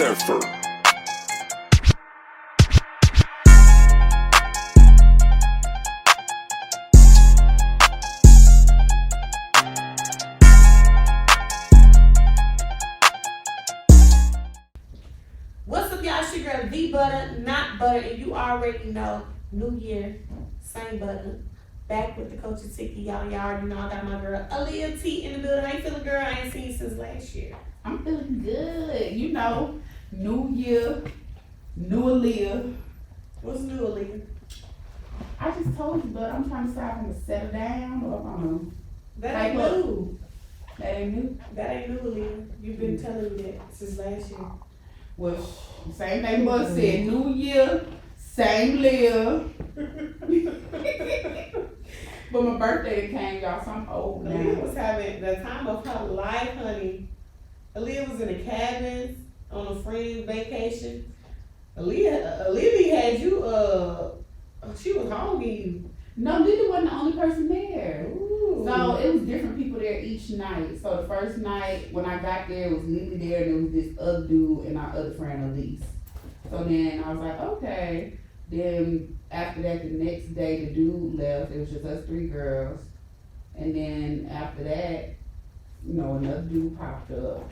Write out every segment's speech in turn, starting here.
Surfer. What's up, y'all? It's your girl, the Butter, not Butter, and you already know, new year, same Butter. Back with the coaching ticket, y'all. Y'all already know I got my girl, AALIYAH T in the building. How you feeling, girl? I ain't seen you since last year. I'm feeling good. You know, new year, new AALIYAH. What's new, AALIYAH? I just told you, but I'm trying to decide if I'm gonna settle down or if I'm gonna. That ain't Like, new. That ain't new. That ain't new, AALIYAH. You've been telling me that since last year. Well, same thing Bud said. New year, same live. But my birthday came, y'all, so I'm old now. AALIYAH was having the time of her life, honey. AALIYAH was in the cabins on a friend vacation. AALIYAH had you, she was home you. No, Lily wasn't the only person there. Ooh. So it was different people there each night. So the first night when I got there, it was Lily there, and it was this other dude and our other friend Elise. So then I was like, okay. Then after that, the next day the dude left. It was just us three girls. And then after that, you know, another dude popped up.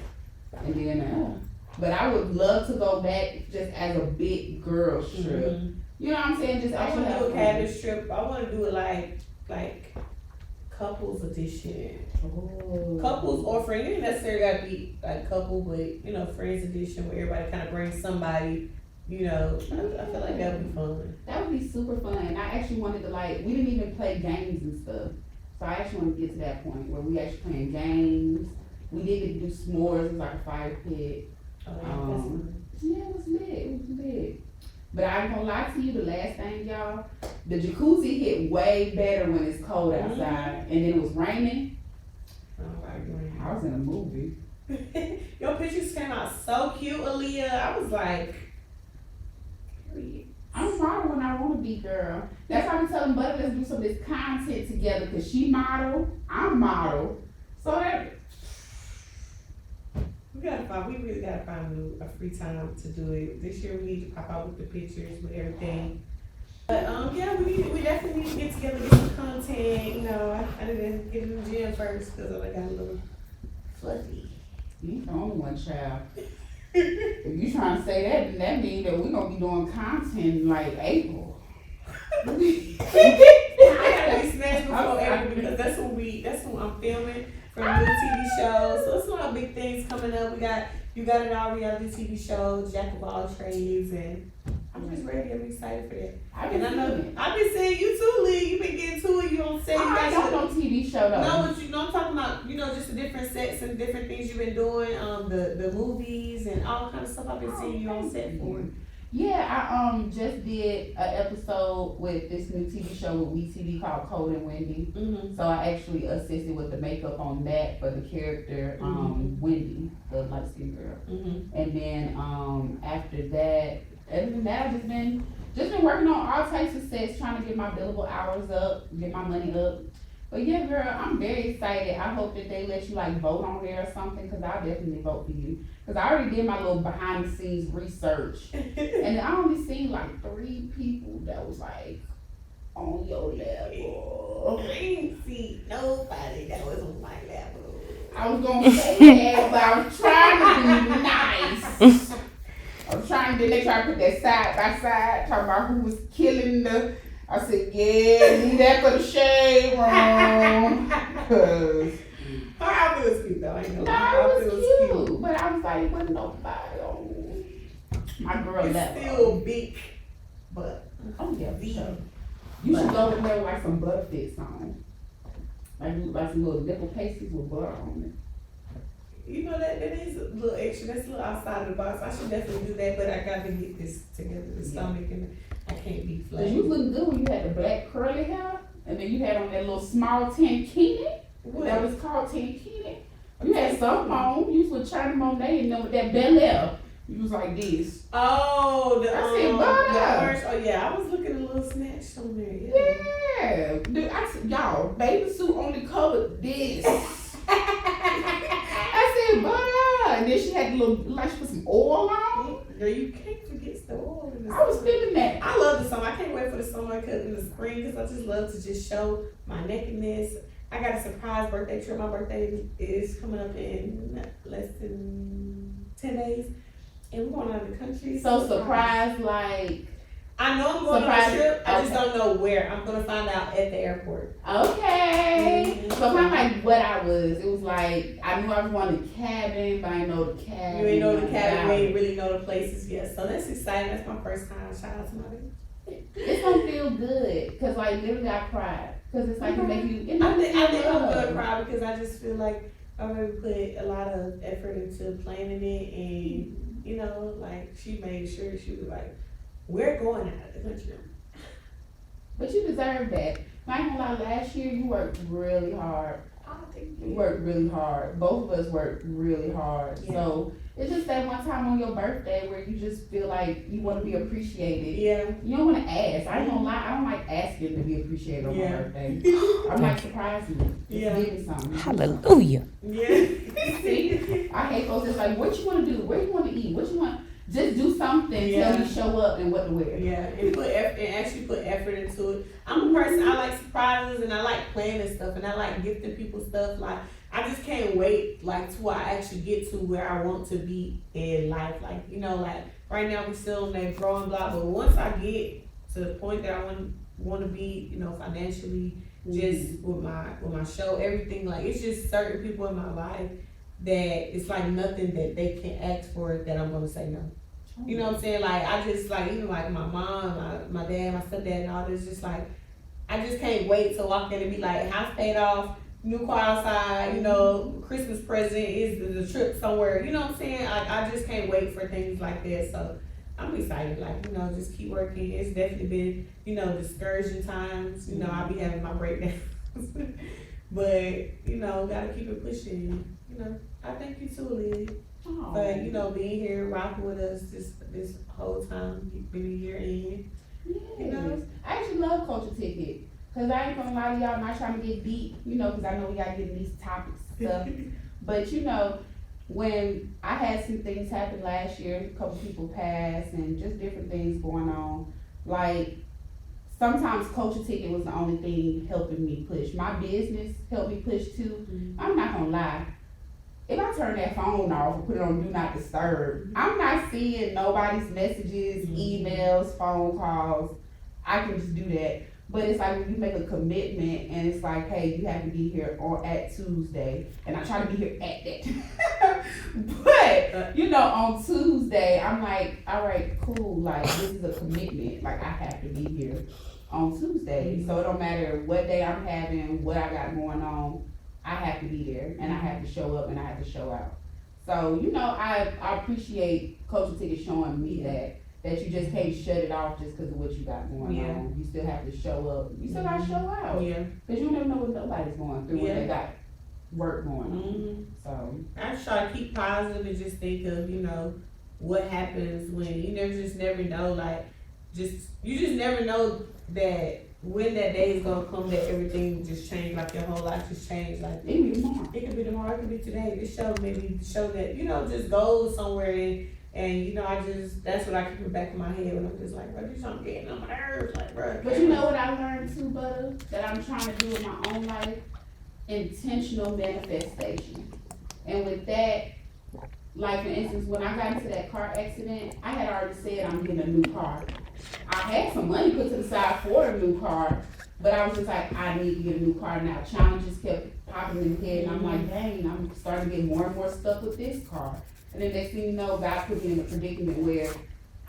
And then, but I would love to go back just as a big girls trip. Mm-hmm. You know what I'm saying? Just I actually want to have do a fun. cabin trip. I want to do it like couples edition. Oh. Couples or friends. You ain't necessarily got to be like couple, but you know, friends edition where everybody kind of brings somebody. You know, I feel like that would be fun. That would be super fun. And I actually wanted to we didn't even play games and stuff. So I actually want to get to that point where we actually playing games. We did get to do s'mores. It was like a fire pit. Oh, yeah, that's fun. Yeah, it was lit. It was lit. But I ain't gonna lie to you, the last thing, y'all, the jacuzzi hit way better when it's cold outside. And then it was raining. I was in a movie. Your pictures came out so cute, AALIYAH. I was like, period. I'm model when I want to be, girl. That's why I'm telling Buddy, let's do some of this content together, because she model, I'm model. So that we really gotta find a free time to do it. This year we need to pop out with the pictures, with everything. But yeah, we definitely need to get together, get some content. You know, I didn't get in the gym first because I got a little fluffy. you the only one, child. If you trying to say that, then that means that we're gonna be doing content in like April. I gotta be snatched before April because that's when I'm filming for new TV shows. So it's a lot of big things coming up. We got You Got It All reality TV shows, Jack of all trades, and I'm just ready. I'm excited for that. I've been seeing you too, Lee. You've been getting to it. You don't say you I got don't know TV show though. No, but you know I'm talking about, you know, just the different sets and different things you've been doing, the movies and all kind of stuff I've been seeing you on set for. Yeah, I just did an episode with this new TV show with WeTV called Code and Wendy. Mm-hmm. So I actually assisted with the makeup on that for the character Wendy, the light skinned girl. Mm-hmm. And then after that, other than that, I've just been working on all types of sets, trying to get my billable hours up, get my money up. But yeah, girl, I'm very excited. I hope that they let you vote on there or something, because I'll definitely vote for you. Because I already did my little behind the scenes research. And I only seen 3 people that was on your level. I ain't see nobody that was on my level. I was gonna say that, but I was trying to be nice. I was trying to, they try to put that side by side, talking about who was killing I said, yeah, leave that for the shade room. Cause her outfit was cute though. I ain't gonna lie. no, it was cute. But I was like, it wasn't nobody on. My girl It's left. still big, but Oh yeah, for sure. You should go in there with some butter fits on. Like some little nipple pasties with butter on it. you know that is a little extra. That's a little outside of the box. I should definitely do that, but I got to get this together, the stomach, and I can't be flat. Cause you was looking good when you had the black curly hair, and then you had on that little small tankini. That was called tankini. You had something on. You was with China Monet, and then with that Bel Air, you was like this. Oh, the orange. Oh yeah, I was looking a little snatched on there. Yeah. Dude, y'all, baby suit only covered this. I said, butter. And then she had a little, she put some oil on. Girl, you can't forget the oil in the I was feeling that. I love the summer. I can't wait for the summer because in the spring, because I just love to just show my nakedness. I got a surprise birthday trip. My birthday is coming up in less than 10 days. And we're going out of the country. So surprise, like. I know I'm going surprise, on a trip. I just okay. don't know where. I'm going to find out at the airport. Okay. Mm-hmm. So kind of like what I was. It was like, I knew I was going to cabin, but I know the cabin. You ain't know the cabin. You ain't really know the places yet. So that's exciting. That's my first time. Shout out to my baby. It's going to feel good. Because like literally I cried. Because it's like it make you. I think I'm going to cry because I just feel like I already put a lot of effort into planning it. And, you know, like she made sure she was like, we're going out of the country. But you deserve that. I ain't gonna lie, last year you worked really hard. You worked really hard. Both of us worked really hard. Yeah. So it's just that one time on your birthday where you just feel like you want to be appreciated. Yeah. You don't want to ask. I ain't gonna lie, I don't like asking to be appreciated on my birthday. I'm like, surprise me. Just give me something. Hallelujah. Yeah. See? I hate folks that's like, what you want to do? Where you want to eat? What you want? Just do something. Yeah. Tell me show up and what to wear. Yeah, and actually put effort into it. I'm a person, I like surprises and I like planning stuff and I like gifting people stuff. Like, I just can't wait, like, till I actually get to where I want to be in life. Like, you know, like, right now we still on that growing block, but once I get to the point that I want to be, you know, financially, just with my show, everything, like, it's just certain people in my life that it's like nothing that they can ask for that I'm gonna say no. You know what I'm saying? Like, I just, like, even like my mom, my dad, my stepdad and all this, just like, I just can't wait to walk in and be like, house paid off, new car outside, you know, Christmas present is the trip somewhere, you know what I'm saying? I just can't wait for things like that, so I'm excited, like, you know, just keep working. It's definitely been, you know, discouraging times, you know, I'll be having my breakdowns, but, you know, gotta keep it pushing, you know. I thank you too, Lily. But, you know, being here, rocking with us this whole time, been a year in. Yes. You know? I actually love Culture Ticket. Because I ain't gonna lie to y'all, I'm not trying to get deep, you know, because I know we gotta get in these topics and stuff. But, you know, when I had some things happen last year, a couple people passed and just different things going on, like, sometimes Culture Ticket was the only thing helping me push. My business helped me push too. Mm-hmm. I'm not gonna lie. If I turn that phone off and put it on Do Not Disturb, I'm not seeing nobody's messages, emails, phone calls. I can just do that. But it's like when you make a commitment and it's like, hey, you have to be here at Tuesday. And I try to be here at that. But, you know, on Tuesday, I'm like, all right, cool. Like, this is a commitment. Like, I have to be here on Tuesday. So it don't matter what day I'm having, what I got going on. I have to be there, and I have to show up, and I have to show out. So, you know, I appreciate Culture Ticket showing me that you just can't shut it off just because of what you got going on. You still have to show up. You still got to show out. Yeah. Because you never know what nobody's going through when they got work going on. Mm-hmm. So I just try to keep positive and just think of, you know, what happens when you never know, like, you just never know that when that day is gonna come that everything just change, like your whole life just change. Like, it could be tomorrow. It could be tomorrow, it could be today. This show maybe show that, you know, just goes somewhere and you know, that's what I keep in the back of my head when I'm just like, bro, this something getting on my nerves, like, bro. But you know what I learned too, Butta, that I'm trying to do in my own life? Intentional manifestation. And with that, like for instance, when I got into that car accident, I had already said I'm getting a new car. I had some money put to the side for a new car, but I was just like, I need to get a new car now. Challenges kept popping in the head, and I'm like, dang, I'm starting to get more and more stuck with this car. And then next thing you know, God put me in a predicament where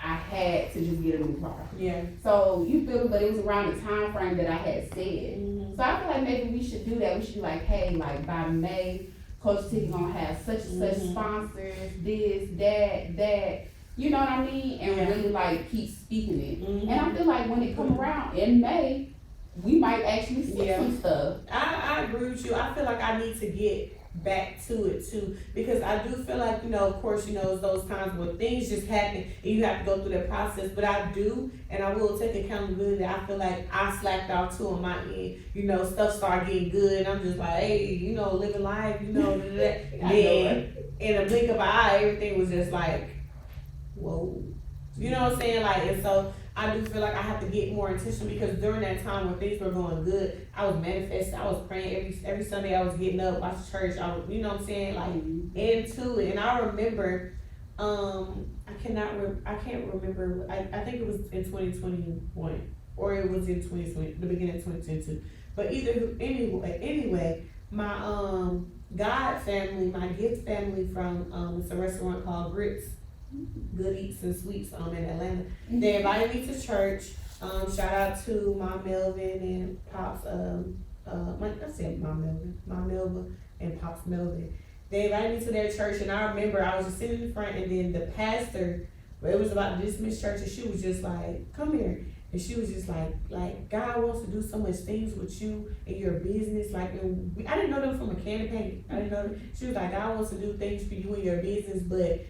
I had to just get a new car. Yeah. So you feel me, but it was around the time frame that I had said. Mm-hmm. So I feel like maybe we should do that. We should be like, hey, like by May, Coach Ticket gonna have such and such sponsors, this, that. You know what I mean? And really like keep speaking it. And I feel like when it come around in May, we might actually see some stuff. I agree with you. I feel like I need to get back to it too, because I do feel like, you know, of course, you know, it's those times where things just happen and you have to go through that process, but I do, and I will take accountability. I feel like I slacked out too on my end. You know, stuff started getting good and I'm just like, hey, you know, living life, you know, that. Then in a blink of an eye, everything was just like whoa. You know what I'm saying? Like, and so I do feel like I have to get more intentional because during that time when things were going good, I was manifesting, I was praying every Sunday. I was getting up, watching church. I was, you know what I'm saying, like into it. And I remember, I can't remember. I think it was in 2021 or it was in 2020, the beginning of 2022. But anyway, my God family, my gift family from it's a restaurant called Grits, Good Eats and Sweets in Atlanta. They invited me to church. Shout out to Mom Melvin and Pops. I said Mom Melvin and Pops Melvin. They invited me to their church, and I remember I was just sitting in front, and then the pastor, it was about to dismiss church, and she was just like, "Come here." And she was just like God wants to do so much things with you and your business. Like, I didn't know them from a can of paint. I didn't know them. She was like, God wants to do things for you and your business, but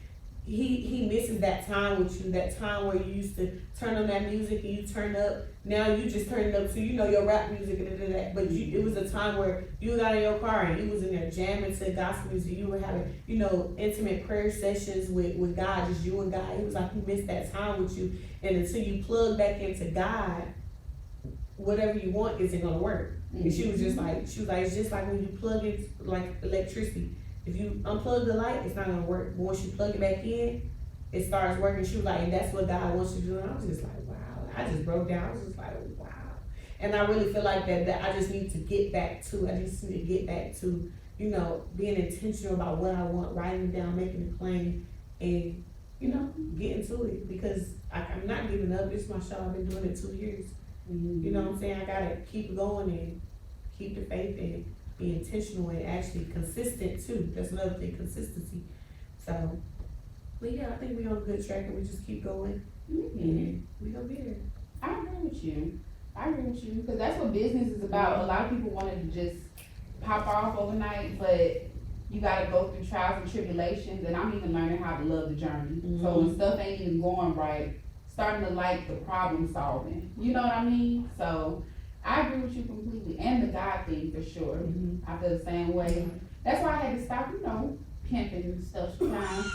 he misses that time with you, that time where you used to turn on that music and you turn up. Now you just turn it up to, your rap music and that. But it was a time where you got in your car and you was in there jamming to gospel music. You were having, intimate prayer sessions with God, just you and God. He was like, he missed that time with you. And until you plug back into God, whatever you want isn't gonna work. And she was like, it's just like when you plug in like electricity. If you unplug the light, it's not gonna work. But once you plug it back in, it starts working. She was like, and that's what God wants you to do. And I was just like, wow. I just broke down. I was just like, wow. And I really feel like that I just need to get back to, being intentional about what I want, writing it down, making it plain, and, getting to it. Because I'm not giving up. This is my show. I've been doing it 2 years. You know what I'm saying? I gotta keep going and keep the faith and be intentional and actually consistent too. That's another thing, consistency. So, but yeah, I think we're on a good track and we just keep going and we gonna be there. I agree with you because that's what business is about. A lot of people wanted to just pop off overnight, but you gotta go through trials and tribulations, and I'm even learning how to love the journey. So when stuff ain't even going right, starting to like the problem solving. You know what I mean? So I agree with you completely, and the God thing for sure. I feel the same way. That's why I had to stop, pimping and stuff sometimes.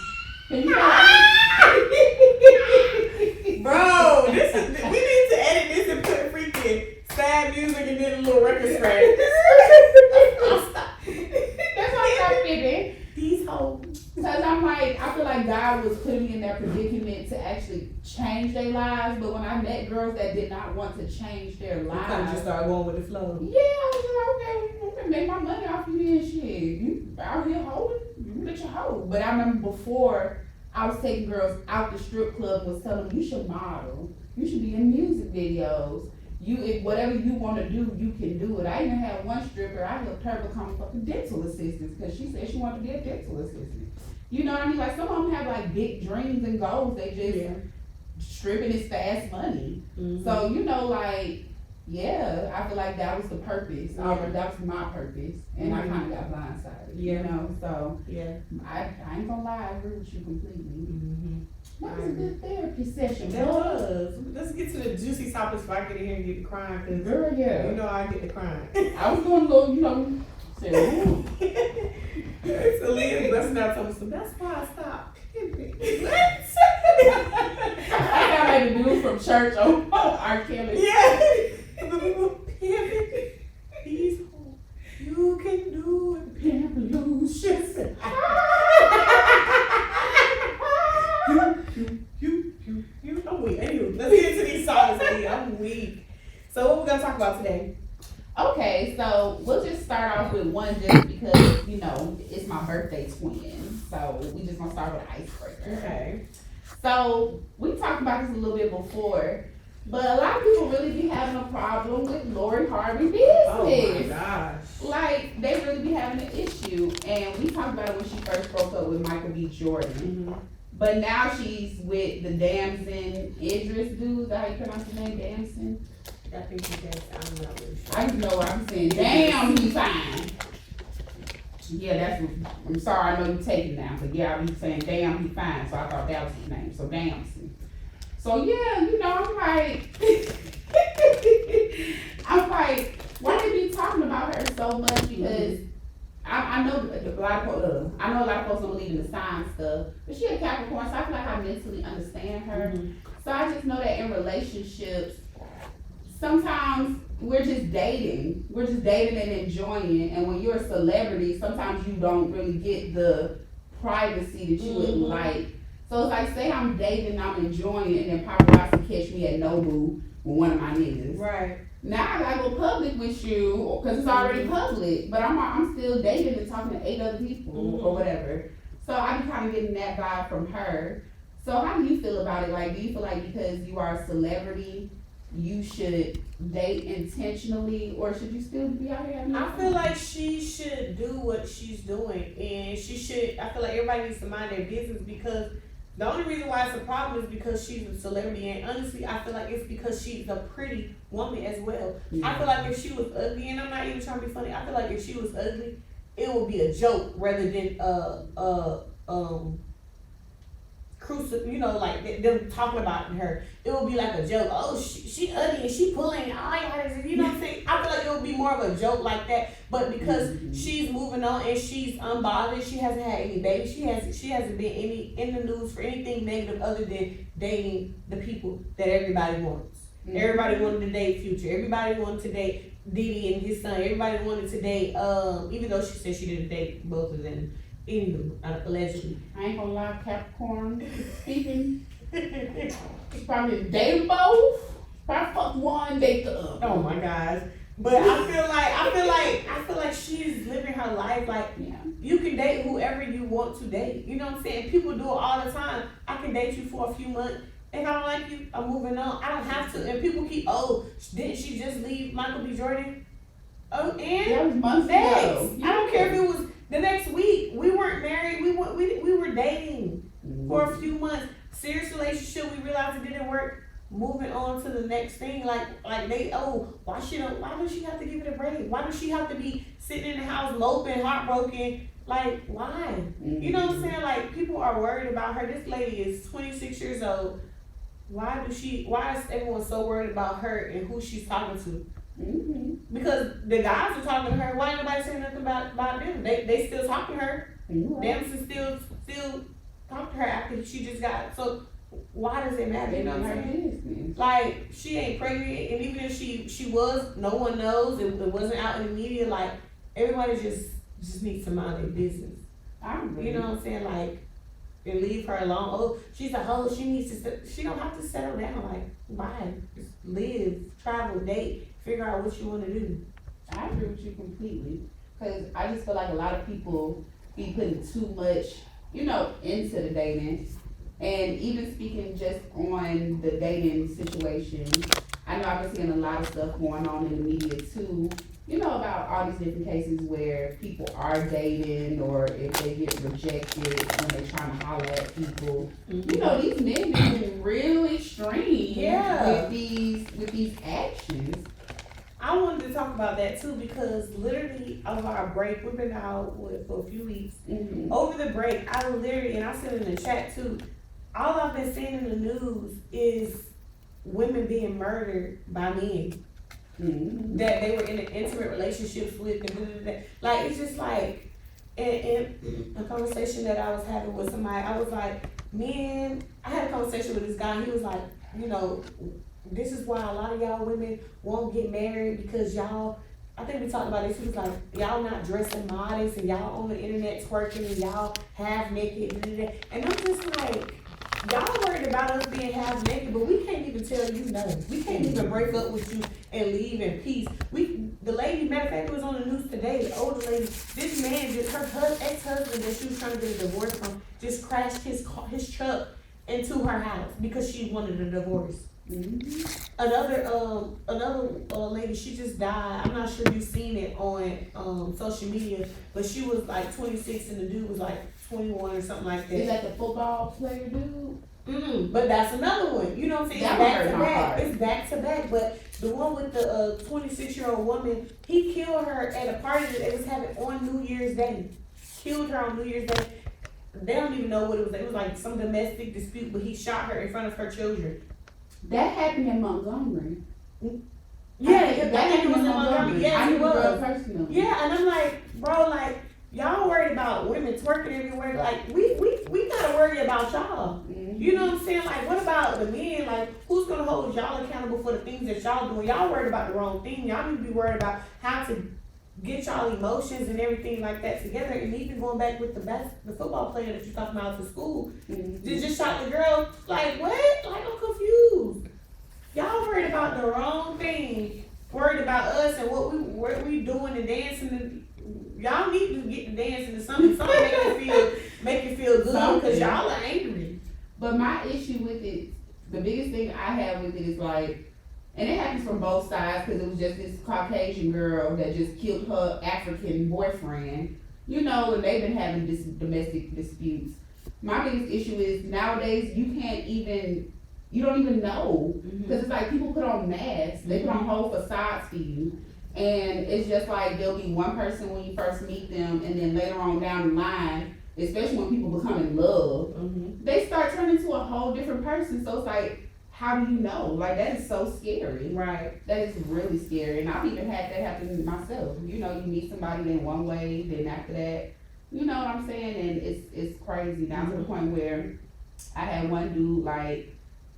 Bro, we need to edit this and put freaking sad music and then a little record scratch. Stop. That's why I stopped pimping. These hoes. Because I feel like God was putting me in that predicament to actually change their lives, but when I met girls that did not want to change their lives, I just started going with the flow. Yeah, I was like, okay, I'm gonna make my money off you then, shit. You out here holding, you let your hoe. But I remember before, I was taking girls out the strip club and was telling them, you should model, you should be in music videos. If whatever you want to do, you can do it. I even had one stripper, I helped her become a fucking dental assistant because she said she wanted to be a dental assistant. You know what I mean? Like, some of them have like big dreams and goals. They just stripping is fast money. So, I feel like that was the purpose. That was my purpose. And I kind of got blindsided, So, I ain't gonna lie, I agree with you completely. That was a good therapy session. That was. Let's get to the juicy topics before I get in here and get the crying. Cause girl, I get the crying. I was going to go, say, so Leah's busting out telling me, that's why I stopped pimping. I got like the dude from church on R. Kelly. Yeah. Pimping. These hoes, you can do it. Pimpolution. You. I'm weak. Anyway, let's get into these songs. I'm weak. So what we're gonna talk about today? Okay, so we'll just start off with one just because, it's my birthday twin. So we just gonna start with an icebreaker. Okay. So we talked about this a little bit before, but a lot of people really be having a problem with Lori Harvey business. Oh my gosh. Like, they really be having an issue. And we talked about it when she first broke up with Michael B. Jordan. But now she's with the Damson Idris dude. Is that how you pronounce his name? Damson? I think he does. I'm not really sure. I just know what I'm saying. Damn, he fine. Yeah, I'm sorry, I know you take it now. But yeah, I be saying, damn, he fine. So I thought that was his name. So Damson. So yeah, I'm like, why they be talking about her so much? Because I know a I know a lot of folks don't believe in the sign stuff, but she a Capricorn, so I feel like I mentally understand her. So I just know that in relationships, sometimes we're just dating and enjoying, and when you're a celebrity, sometimes you don't really get the privacy that you would like. So it's like, say I'm dating, I'm enjoying it, and then paparazzi catch me at Nobu with one of my niggas. Right. Now I gotta go public with you, cause it's already public, but I'm still dating and talking to 8 other people or whatever. So I be kind of getting that vibe from her. So how do you feel about it? Like, do you feel like because you are a celebrity, you should date intentionally, or should you still be out here having I fun? feel like she should do what she's doing, and I feel like everybody needs to mind their business, because the only reason why it's a problem is because she's a celebrity, and honestly, I feel like it's because she's a pretty woman as well. I feel like if she was ugly, and I'm not even trying to be funny, I feel like if she was ugly, it would be a joke rather than like them talking about her. It would be like a joke. Oh, she ugly and she pulling eyeliner. You know what I'm saying? I feel like it would be more of a joke like that. But because she's moving on and she's unbothered, she hasn't had any babies. She hasn't been in the news for anything negative other than dating the people that everybody wants. Everybody wanted to date Future. Everybody wanted to date Diddy and his son. Everybody wanted to date. Even though she said she didn't date both of them. Allegedly. I ain't gonna lie, Capricorn speaking. She's probably dating both. Probably fuck one, date the other. Oh my gosh. But I feel like she's living her life like you can date whoever you want to date. You know what I'm saying? People do it all the time. I can date you for a few months. If I don't like you, I'm moving on. I don't have to. And people keep, didn't she just leave Michael B. Jordan? Oh, and that was months ago. I don't care if it was the next week. We weren't married. We were dating for a few months. Serious relationship. We realized it didn't work. Moving on to the next thing. Like why does she have to give it a break? Why does she have to be sitting in the house moping, heartbroken? Like why? You know what I'm saying? Like people are worried about her. This lady is 26 years old. Why is everyone so worried about her and who she's talking to? Because the guys are talking to her. Why ain't nobody saying nothing about them? They still talking to her. Damson still talk to her after she just got. So why does it matter? You know what I'm saying? Like she ain't pregnant, and even if she was, no one knows. It wasn't out in the media. Like everybody just needs to mind their business. I agree. You know what I'm saying? Like. And leave her alone. Oh, she's a hoe. She don't have to settle down. Like, why? Just live, travel, date, figure out what you want to do. I agree with you completely. Because I just feel like a lot of people be putting too much, into the dating. And even speaking just on the dating situation, I know I've been seeing a lot of stuff going on in the media too. About all these different cases where people are dating or if they get rejected when they're trying to holler at people. These men being real extreme with these actions. I wanted to talk about that too because literally over our break, we've been out for a few weeks. Over the break, I literally, and I said in the chat too, all I've been seeing in the news is women being murdered by men. That they were in an intimate relationships with, like it's just like in a conversation that I was having with somebody, I was like, man, I had a conversation with this guy. He was like, this is why a lot of y'all women won't get married because y'all. I think we talked about this. He was like, y'all not dressing modest and y'all on the internet twerking and y'all half naked, and I'm just like. Y'all worried about us being half naked, but we can't even tell you no. We can't even break up with you and leave in peace. The lady, matter of fact, it was on the news today, the older lady, this man, her ex-husband that she was trying to get a divorce from, just crashed his truck into her house because she wanted a divorce. Another lady, she just died. I'm not sure you've seen it on social media, but she was like 26 and the dude was like 21 or something like that. Is that the football player dude? But that's another one. You know what I'm saying? It's back to back. It's back to back. But the one with the 26-year-old woman, he killed her at a party that they was having on New Year's Day. Killed her on New Year's Day. They don't even know what it was. It was like some domestic dispute, but he shot her in front of her children. That happened in Montgomery. Yeah, that happened in Montgomery. Yes, I knew it was. personally. Yeah, and I'm like, bro, like, Y'all worried about women twerking everywhere. Like, we gotta worry about y'all. Mm-hmm. You know what I'm saying? Like, what about the men? Like, who's gonna hold y'all accountable for the things that y'all doing? Y'all worried about the wrong thing. Y'all need to be worried about how to get y'all emotions and everything like that together. And even going back with the football player that you talking about to school, just shot the girl. Like, what? Like, I'm confused. Y'all worried about the wrong thing. Worried about us and what we doing and dancing. And y'all need to get to dancing to something. Something make you feel good because y'all are angry. But my issue with it, the biggest thing I have with it is like, and it happens from both sides because it was just this Caucasian girl that just killed her African boyfriend, you know, and they've been having this domestic disputes. My biggest issue is nowadays you don't even know because it's like people put on masks, they put on whole facades for you, and it's just like there'll be one person when you first meet them, and then later on down the line, especially when people become in love, they start turning into a whole different person. So it's like, how do you know? Like, that is so scary. Right. That is really scary. And I've even had that happen to myself. You know, you meet somebody in one way, then after that, you know what I'm saying? And it's crazy now to the point where I had one dude, like,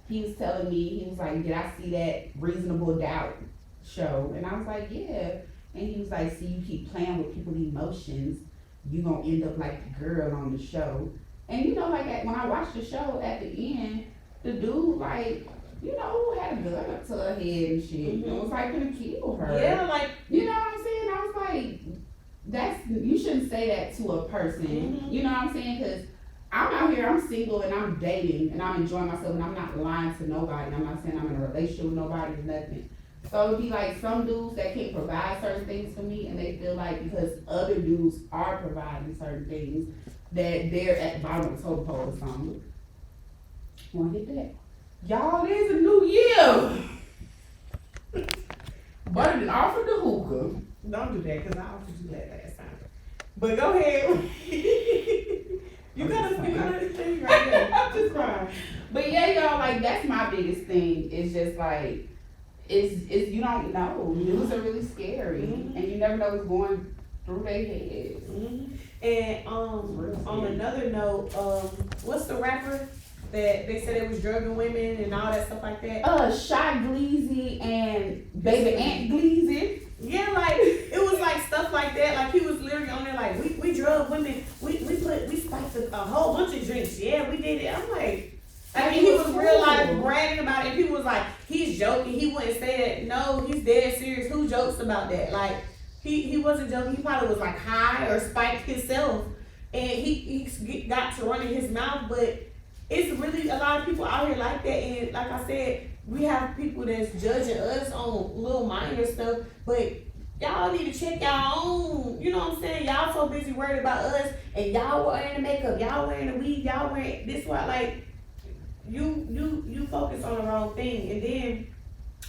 he was telling me, he was like, did I see that Reasonable Doubt show? And I was like, yeah. And he was like, see, you keep playing with people's emotions, you gonna end up like the girl on the show. And you know, like when I watched the show at the end, the dude, like, you know, had a gun up to her head and shit. And was like gonna kill her. Yeah, like, you know what I'm saying? I was like, you shouldn't say that to a person. You know what I'm saying? Because I'm out here, I'm single and I'm dating and I'm enjoying myself and I'm not lying to nobody. I'm not saying I'm in a relationship with nobody or nothing. So it'd be like some dudes that can't provide certain things for me, and they feel like because other dudes are providing certain things that they're at the bottom of the totem pole or something. Wanna hit that? Y'all, there's a new year. But it offered the hookah. Don't do that because I offered you that last time. But go ahead. you got a thing right there. I'm just crying. But yeah, y'all, like that's my biggest thing. It's just like is you don't know. Dudes are really scary, and you never know what's going through their heads. And on another note, what's the rapper that they said it was drugging women and all that stuff like that? Shy Gleazy and Baby Aunt Gleazy. Yeah, like it was like stuff like that. Like he was literally on there like we drug women. We spiked a whole bunch of drinks. Yeah, we did it. I'm like. I mean, he was real life bragging about it. And people was like, he's joking. He wouldn't say that. No, he's dead serious. Who jokes about that? Like, he wasn't joking. He probably was like high or spiked himself. And he got to running his mouth. But it's really a lot of people out here like that. And like I said, we have people that's judging us on little minor stuff. But y'all need to check y'all own. You know what I'm saying? Y'all so busy worried about us. And y'all wearing the makeup. Y'all wearing the weave. Y'all wearing this one. Like, you focus on the wrong thing. And then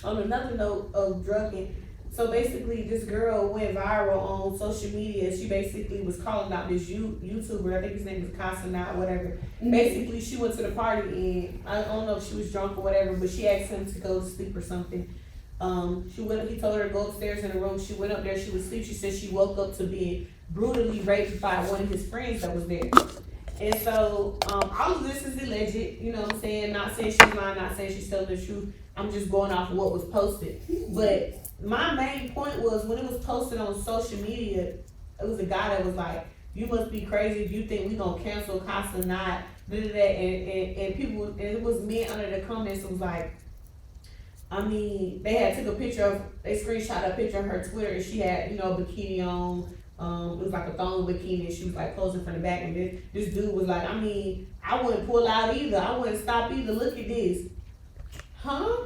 on another note of drugging, so basically this girl went viral on social media. She basically was calling out this YouTuber, I think his name is Casanat, whatever. Basically she went to the party and I don't know if she was drunk or whatever, but she asked him to go to sleep or something. He told her to go upstairs in the room. She went up there, she was asleep. She said she woke up to being brutally raped by one of his friends that was there. And so, all of this is alleged, you know what I'm saying? Not saying she's lying, not saying she's telling the truth. I'm just going off of what was posted. But my main point was when it was posted on social media, it was a guy that was like, you must be crazy if you think we gonna cancel Casa Not, and people, and it was men under the comments, it was like, I mean, they had took a picture of, they screenshot a picture of her Twitter and she had, you know, a bikini on. It was like a thong bikini and she was like posing from the back, and this dude was like, I mean, I wouldn't pull out either. I wouldn't stop either. Look at this. Huh?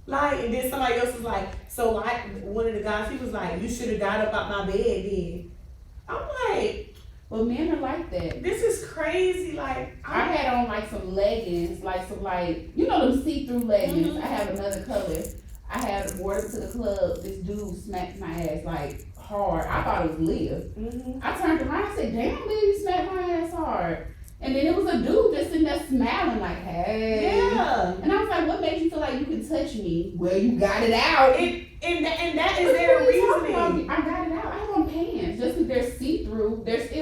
Like, and then somebody else was like, so like, one of the guys, he was like, you should have got up out my bed then. I'm like, well, men are like that. This is crazy. Like, I had on like some leggings, like some like, you know them see-through leggings. I have another color. I had wore it to the club. This dude smacked my ass like hard. I thought it was Leah. I turned around and said, damn, Leah, you smacked my ass hard. And then it was a dude just sitting there smiling like, hey. Yeah. And I was like, what makes you feel like you can touch me? Well, you got it out. And that is their reasoning. I got it out. I have on pants. Just because they're see-through, they're still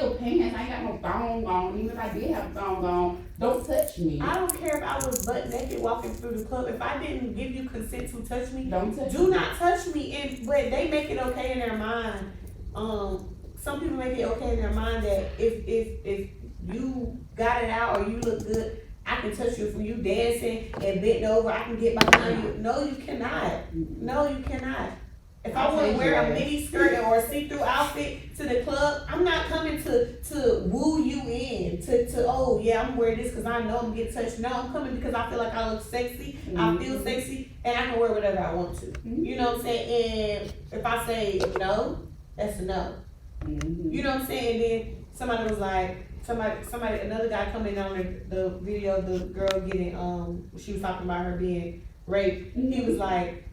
have no thong on, even if I did have a thong on, don't touch me. I don't care if I was butt naked walking through the club. If I didn't give you consent to touch me, Don't touch do me. not touch me. But they make it okay in their mind. Some people make it okay in their mind that if you got it out or you look good, I can touch you from you dancing and bent over. I can get behind you. No, you cannot. No, you cannot. If I want to wear a mini skirt or a see-through outfit to the club, I'm not coming to woo you in. Oh yeah, I'm wearing this because I know I'm getting touched. No, I'm coming because I feel like I look sexy. I feel sexy, and I can wear whatever I want to. You know what I'm saying? And if I say no, that's a no. You know what I'm saying? And then somebody was like, another guy coming on the video of the girl getting, she was talking about her being raped. He was like,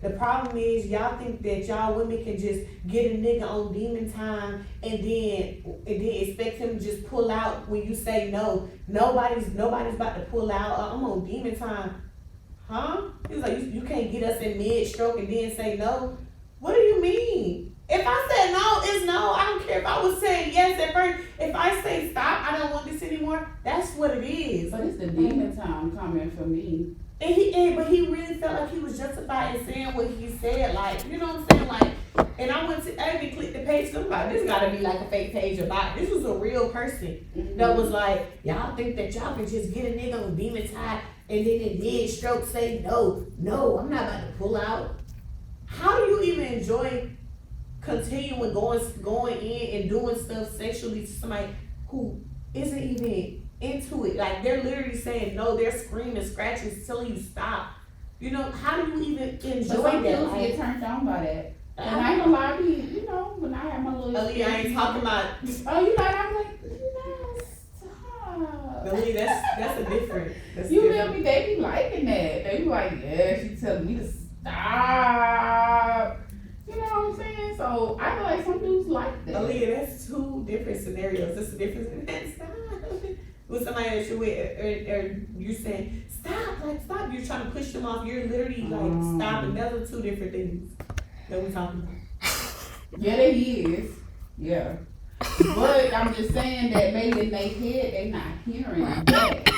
the problem is y'all think that y'all women can just get a nigga on demon time and then expect him to just pull out when you say no. Nobody's about to pull out. I'm on demon time. Huh? He was like, you can't get us in mid-stroke and then say no. What do you mean? If I said no, it's no. I don't care if I was saying yes at first. If I say stop, I don't want this anymore, that's what it is. But it's the demon time coming for me. But he really felt like he was justified in saying what he said, like, you know what I'm saying, like, and I even clicked the page, somebody, this gotta be like a fake page about, this was a real person that was like, y'all think that y'all can just get a nigga on demon time and then in mid-stroke say no, I'm not about to pull out. How do you even enjoy continuing going in and doing stuff sexually to somebody who isn't even into it? Like, they're literally saying no, they're screaming, scratching, telling you stop. You know, how do you even enjoy but some that? people get turned on by that. And I ain't gonna lie to you, you know, when I have my little AALIYAH, I ain't talking about. Oh, you know, I'm like, no, stop. AALIYAH, that's a different. You feel me? They be liking that. They be like, yeah, she telling me to stop. You know what I'm saying? So I feel like some dudes like that. AALIYAH, that's two different scenarios. That's the difference. Stop. With somebody that you're with, or you're saying stop, like stop. You're trying to push them off. You're literally like stopping. Those are two different things that we're talking about. Yeah, they is. Yeah. But I'm just saying that maybe in their head they not hearing that.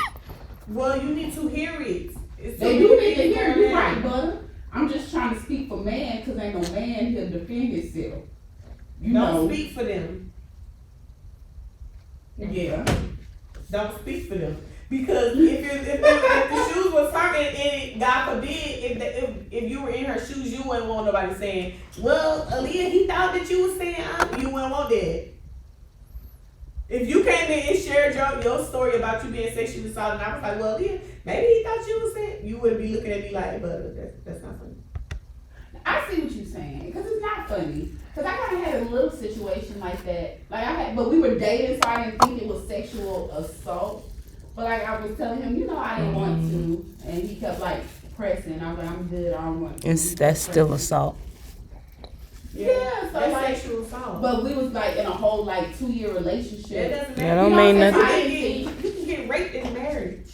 Well, you need to hear it. They do need to hear you right, Butter. I'm just trying to speak for man, because ain't no man here to defend himself. You Don't know. speak for them. Yeah. Don't speak for them. Because if the shoes was talking, and God forbid, if you were in her shoes, you wouldn't want nobody saying, well, AALIYAH, he thought that you was saying, you wouldn't want that. If you came in and shared your story about you being sexually assaulted, and I was like, well, yeah, maybe he thought you was saying, you wouldn't be looking at me like, but that's not funny. I see what you're saying, because it's not funny. Because I kind of had a little situation like that. But we were dating, so I didn't think it was sexual assault. But like I was telling him, you know, I didn't want to, and he kept like pressing. I was like, I'm good, I don't want to. That's still assault. Yeah, so that's like, sexual assault. but we was like in a whole like 2-year relationship. That doesn't matter. That don't mean nothing. You can get raped in marriage.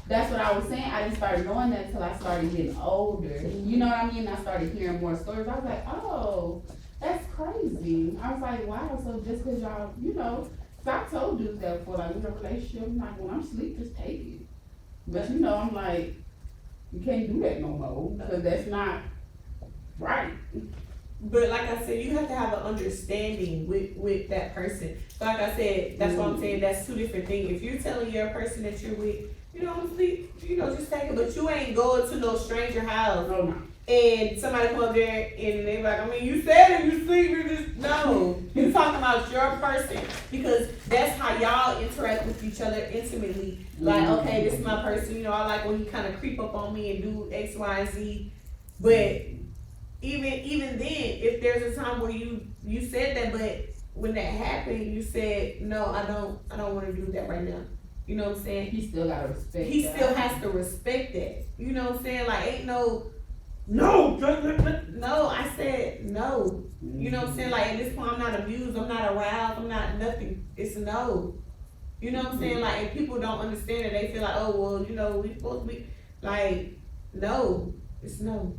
That's what I was saying. I didn't start knowing that until I started getting older. You know what I mean? I started hearing more stories. I was like, oh, that's crazy. I was like, wow. So just because y'all, you know, cause I told dudes that before, like, we're in a relationship, I'm like, when I'm asleep, just take it. But you know, I'm like, you can't do that no more, because that's not right. But like I said, you have to have an understanding with that person. So like I said, that's what I'm saying. That's two different things. If you're telling your person that you're with, you know, just take it. But you ain't going to no stranger house. No, no. And somebody come up there and they like, I mean, you said it, you sleep, you just, no. You're talking about your person, because that's how y'all interact with each other intimately. Like, okay, this is my person, you know, I like when he kind of creep up on me and do X, Y, and Z. But even then, if there's a time where you said that, but when that happened, you said, no, I don't want to do that right now. You know what I'm saying? He still gotta respect He that. still has to respect that. You know what I'm saying? Like, ain't no, I said no. You know what I'm saying? Like, at this point, I'm not abused, I'm not aroused, I'm not nothing. It's no. You know what I'm saying? Like, if people don't understand it, they feel like, oh, well, you know, we supposed to be, like, no. It's no.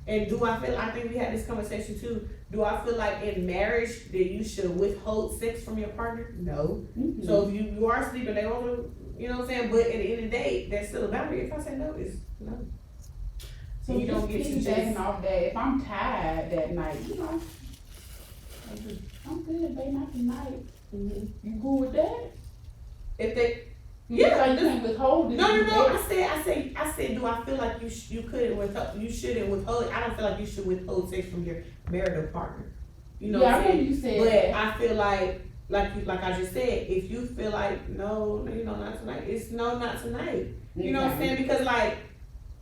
And I think we had this conversation too. Do I feel like in marriage that you should withhold sex from your partner? No. Mm-hmm. So if you are sleeping, they want to, you know what I'm saying? But at the end of the day, that's still a boundary. If I say no, it's no. So you don't get to piggybacking just. off that, if I'm tired that night, I'm good, babe, not tonight. Mm-hmm. You cool with that? If they. Yeah, so you can't withhold it. No. I said, do I feel like you couldn't withhold? You shouldn't withhold. I don't feel like you should withhold sex from your marital partner. You know Yeah, what I'm saying? you said But that. I feel like I just said, if you feel like no, not tonight. It's no, not tonight. You know what I'm saying? Because like,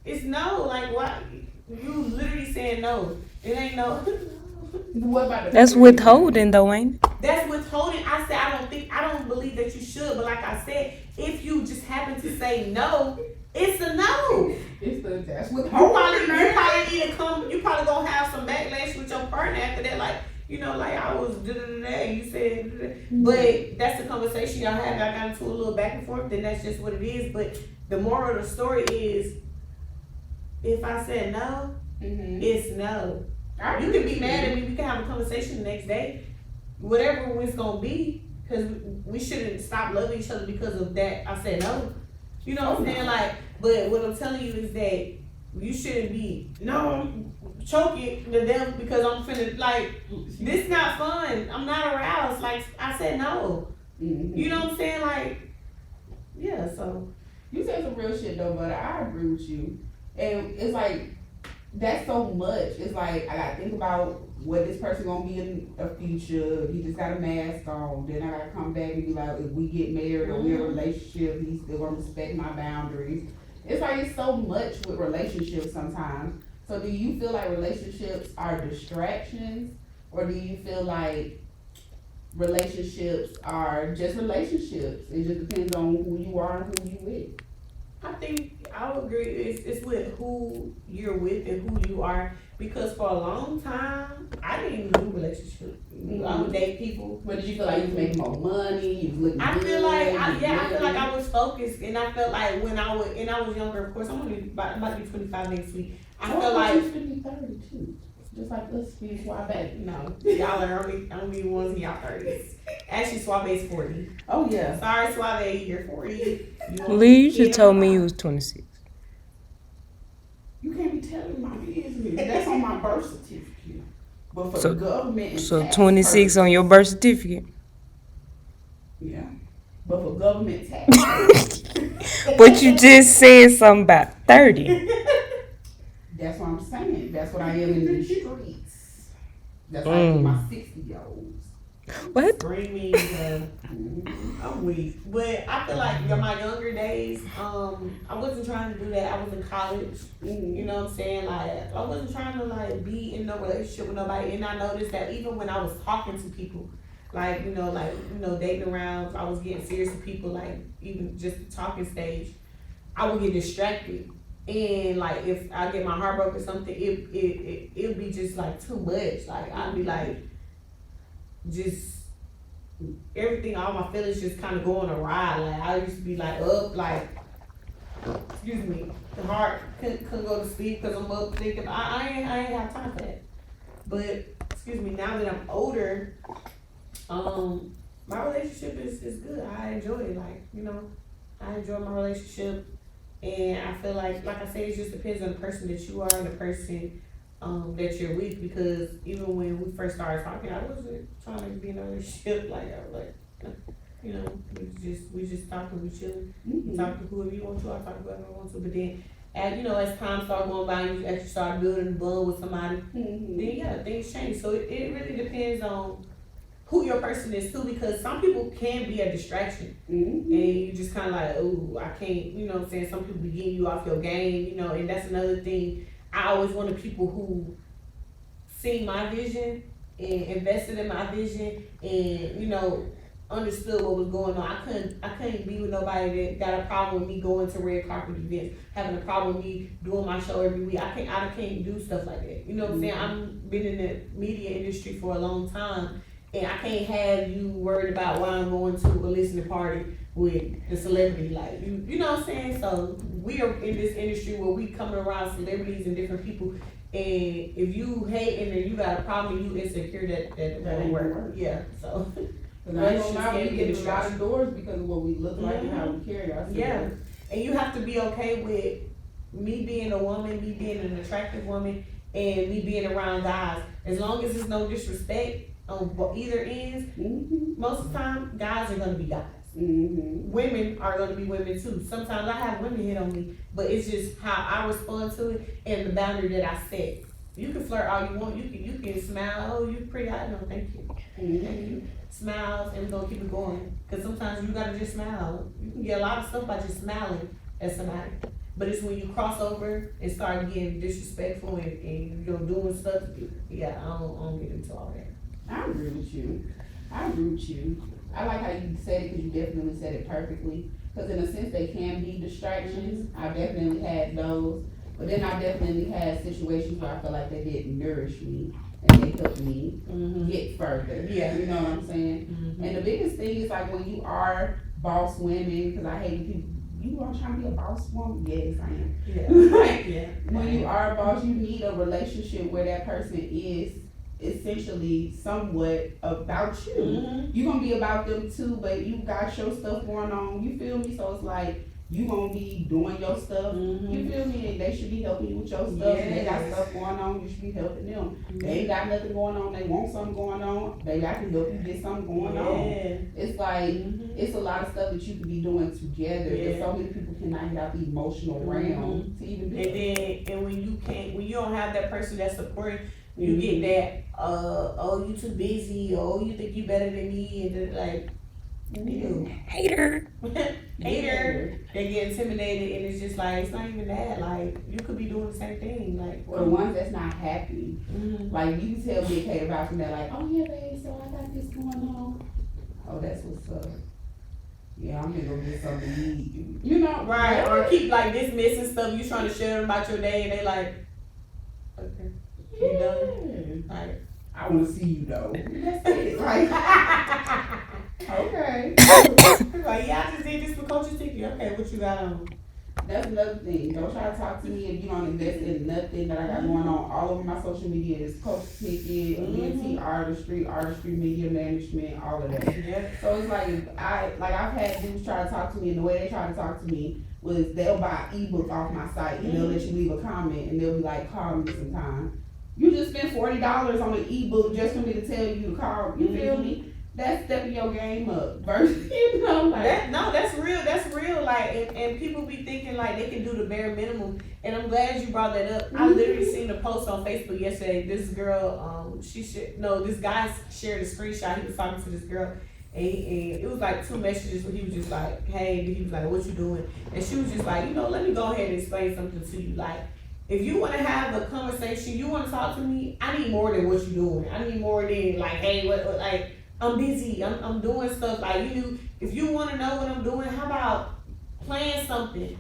it's no. Like what? You literally saying no. It ain't no. What about the That's withholding though, ain't it? That's withholding. I said I don't believe that you should, but like I said, if you just happen to say no, it's a no. That's You withholding. probably need to come. You probably gonna have some backlash with your partner after that. Like like I was and you said, but that's the conversation y'all had. I got into a little back and forth. Then that's just what it is. But the moral of the story is, if I said no, it's no. You can be mad at me. We can have a conversation the next day, whatever it's gonna be, because we shouldn't stop loving each other because of that. I said no. You know what I'm saying? Like, but what I'm telling you is that you shouldn't be I'm choking the devil because I'm finna like this. Not fun. I'm not aroused. Like I said no. You know what I'm saying? Like, yeah. So you said some real shit though, but I agree with you, and it's like. That's so much. It's like I gotta think about what this person gonna be in the future. He just got a mask on. Then I gotta come back and be like, if we get married or we're in a relationship, he's still gonna respect my boundaries. It's like it's so much with relationships sometimes. So do you feel like relationships are distractions, or do you feel like relationships are just relationships? It just depends on who you are and who you with. I think I would agree. It's with who you're with and who you are. Because for a long time, I didn't even do relationships. I would date people. But did you feel like you was making more money? You was looking I good? feel like I feel like I was focused, and I felt like when I was younger. Of course, I'm about to be 25 next week. I felt like you should be 32. Just like us, be Suave. No, y'all are only ones in y'all 30s. Actually, Suave's 40. Oh yeah. Sorry, Suave, you're 40. Lee, you should told me you was 26. You can't be telling my business. That's on my birth certificate. But for So- the government, and So tax 26 on your birth certificate. purposes- Yeah. But for government tax. purposes, But you just said something about 30. that's what I'm saying. That's what I am in the streets. That's why I do my 60-year-olds. What? Bring me I'm weak. But I feel like in my younger days, I wasn't trying to do that. I was in college. You know what I'm saying? Like, I wasn't trying to like be in no relationship with nobody. And I noticed that even when I was talking to people, like dating around, I was getting serious with people, like even just the talking stage, I would get distracted. And like if I get my heart broke or something, it'd be just like too much. Like I'd be like just everything, all my feelings just kind of going awry. Like I used to be like up, like excuse me, the heart couldn't go to sleep because I'm up thinking. I ain't have time for that. But excuse me, now that I'm older, my relationship is good. I enjoy it. Like I enjoy my relationship, and I feel like I said, it just depends on the person that you are and the person that you're with. Because even when we first started talking, I wasn't trying to be in a relationship. Like I was like, we just talking, we chilling, talk to whoever you want to. I talk to whoever I want to. But then, as time started going by, and you actually start building a bond with somebody, then things change. So it really depends on who your person is too, because some people can be a distraction, and you just kind of like, oh, I can't, you know what I'm saying? Some people be getting you off your game, and that's another thing. I always wanted people who see my vision and invested in my vision and, understood what was going on. I couldn't be with nobody that got a problem with me going to red carpet events, having a problem with me doing my show every week. I can't do stuff like that. You know what I'm saying? I've been in the media industry for a long time, and I can't have you worried about why I'm going to a listening party with the celebrity. Like, you know what I'm saying? So we are in this industry where we coming around celebrities and different people, And if you hate and then you got a problem, you insecure that won't work. Yeah, so. Cause I ain't gonna lie, we get a lot of doors because of what we look like and how we carry ourselves. Yeah, and you have to be okay with me being a woman, me being an attractive woman, and me being around guys. As long as there's no disrespect on either ends, most of the time, guys are gonna be guys. Women are gonna be women too. Sometimes I have women hit on me, but it's just how I respond to it and the boundary that I set. You can flirt all you want. You can smile. Oh, you pretty. I know. Thank you. Thank you. Smiles, and we're gonna keep it going. Cause sometimes you gotta just smile. You can get a lot of stuff by just smiling at somebody. But it's when you cross over and start getting disrespectful and doing stuff. Yeah, I don't get into all that. I agree with you. I like how you said it because you definitely said it perfectly. Because in a sense, they can be distractions. I've definitely had those. But then I definitely had situations where I feel like they didn't nourish me and they helped me get further. Yeah. You know what I'm saying? And the biggest thing is like when you are boss women, because I hate people, you are trying to be a boss woman? Yes, I am. Yeah. When you are a boss, you need a relationship where that person is essentially somewhat about you. You gonna be about them too, but you got your stuff going on. You feel me? So it's like you gonna be doing your stuff. You feel me? And they should be helping you with your stuff. And they got stuff going on. You should be helping them. They ain't got nothing going on. They want something going on. Baby, I can help you get something going on. It's like it's a lot of stuff that you could be doing together. But so many people cannot get out the emotional realm to even do it. And when you don't have that person that's supporting. You get that, oh, you too busy, oh, you think you better than me, and then like, Hater. Hater. They get intimidated, and it's just like, it's not even that. Like, you could be doing the same thing. Like, or the ones that's not happy. Like, you can tell Big Hater about them, they're like, oh, yeah, babe, so I got this going on. Oh, that's what's up. Yeah, I'm gonna go get something to eat. You know? Right, or keep like dismissing stuff. You trying to share them about your day, and they like, okay. You done? Like, I want to see you though. That's it. Like, okay. Like, yeah, I just did this for Coach's ticket. Okay, what you got on? That's another thing. Don't try to talk to me if you don't invest in nothing that I got going on. All over my social media is Coach's ticket, ENT artistry, media management, all of that. Yeah. So it's like I've had dudes try to talk to me, and the way they try to talk to me was they'll buy ebook off my site and they'll let you leave a comment and they'll be like, call me sometime. You just spent $40 on an ebook just for me to tell you to call. You feel me? That's stepping your game up. Versus, you know, like that's real. That's real. Like, and people be thinking like they can do the bare minimum. And I'm glad you brought that up. I literally seen a post on Facebook yesterday. This girl, this guy shared a screenshot. He was talking to this girl. And it was like 2 messages where he was just like, hey, and he was like, what you doing? And she was just like, let me go ahead and explain something to you. Like, if you want to have a conversation, you want to talk to me, I need more than what you're doing. I need more than like, hey, what like, I'm busy. I'm doing stuff. Like, if you want to know what I'm doing, how about plan something?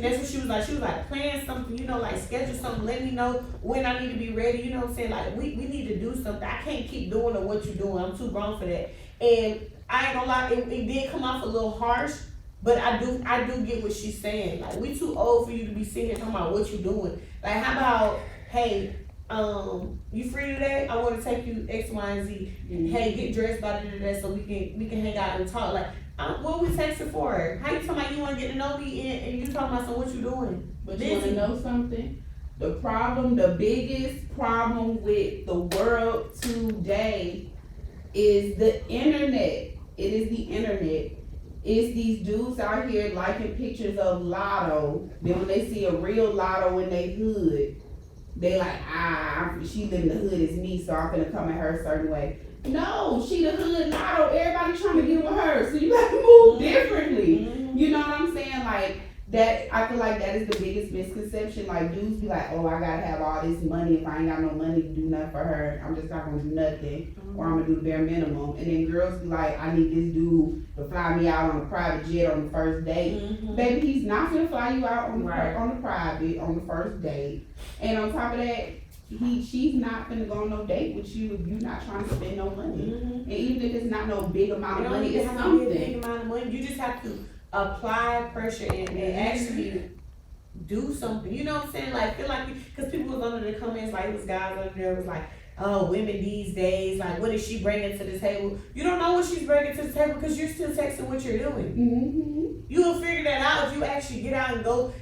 That's what she was like. She was like, plan something, like schedule something. Let me know when I need to be ready. You know what I'm saying? Like, we need to do something. I can't keep doing what you're doing. I'm too grown for that. And I ain't gonna lie, it did come off a little harsh, but I do get what she's saying. Like, we too old for you to be sitting here talking about what you're doing. Like, how about, hey, you free today? I want to take you X, Y, and Z. Hey, get dressed by today so we can hang out and talk. Like, what we texting for? How you talking about you want to get to know me and you talking about what you doing? But you want to know something? The biggest problem with the world today is the internet. It is the internet. It's these dudes out here liking pictures of Lotto. Then when they see a real Lotto in their hood, they like, she live in the hood as me, so I'm gonna come at her a certain way. No, she the hood Lotto. Everybody trying to get with her, so you gotta move differently. You know what I'm saying? Like that. I feel like that is the biggest misconception. Like dudes be like, oh, I gotta have all this money. If I ain't got no money to do nothing for her, I'm just not gonna do nothing. Or I'm gonna do the bare minimum. And then girls be like, I need this dude to fly me out on a private jet on the first date. Baby, he's not gonna fly you out on the private on the first date. And on top of that, she's not gonna go on no date with you if you're not trying to spend no money. And even if it's not no big amount of money, it's something. Big amount of money. You just have to apply pressure and actually do something. You know what I'm saying? Like, feel like, because people was under the comments, like, it was guys under there was like, oh, women these days, like, what is she bringing to the table? You don't know what she's bringing to the table because you're still texting what you're doing. Mm-hmm. You'll figure that out if you actually get out and go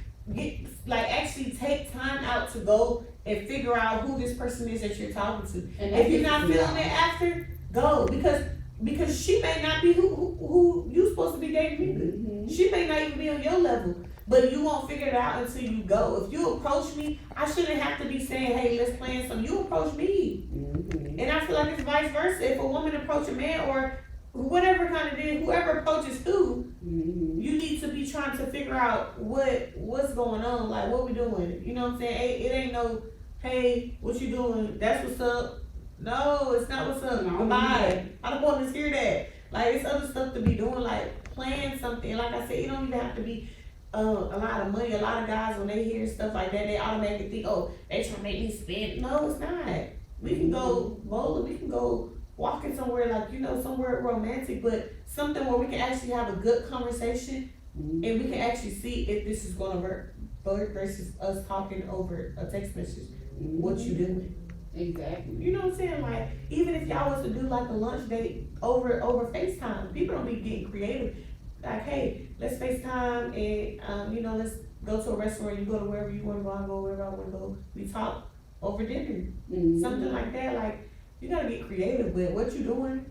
actually take time out to go and figure out who this person is that you're talking to. And if you're not feeling it after, go, because she may not be who you supposed to be dating either. Mm-hmm. She may not even be on your level, but you won't figure it out until you go. If you approach me, I shouldn't have to be saying, hey, let's plan something. You approach me. Mm-hmm. And I feel like it's vice versa. If a woman approach a man or whatever kind of thing, whoever approaches who, Mm-hmm. you need to be trying to figure out what's going on, like what we doing. You know what I'm saying? It ain't no, hey, what you doing? That's what's up. No, it's not what's up. No, Goodbye. I don't want to hear that. Like, it's other stuff to be doing, like plan something. Like I said, it don't even have to be a lot of money. A lot of guys, when they hear stuff like that, they automatically think, oh, they trying to make me spend. No, it's not. We can go bowling. We can go walking somewhere, like, you know, somewhere romantic, but something where we can actually have a good conversation, and we can actually see if this is gonna work versus us talking over a text message. What you doing? Exactly. You know what I'm saying? Like, even if y'all was to do like a lunch date over FaceTime, people don't be getting creative. Like, hey, let's FaceTime and you know, let's go to a restaurant. You go to wherever you want to go. I go wherever I want to go. We talk over dinner, something like that. Like, you gotta get creative with what you doing.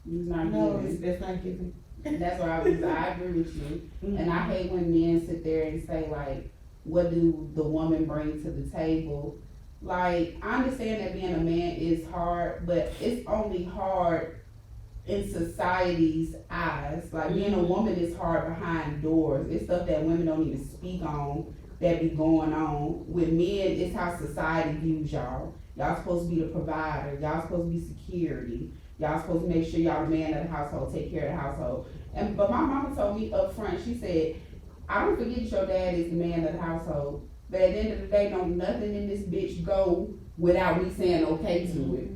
It's not No, giving. that's not giving. That's why I agree with you. And I hate when men sit there and say, like, what do the woman bring to the table? Like, I understand that being a man is hard, but it's only hard in society's eyes. Like, being a woman is hard behind doors. It's stuff that women don't even speak on that be going on. With men, it's how society views y'all. Y'all supposed to be the provider. Y'all supposed to be security. Y'all supposed to make sure y'all the man of the household, take care of the household. But my mama told me up front, she said, I don't forget your dad is the man of the household. But at the end of the day, don't nothing in this bitch go without me saying okay to it.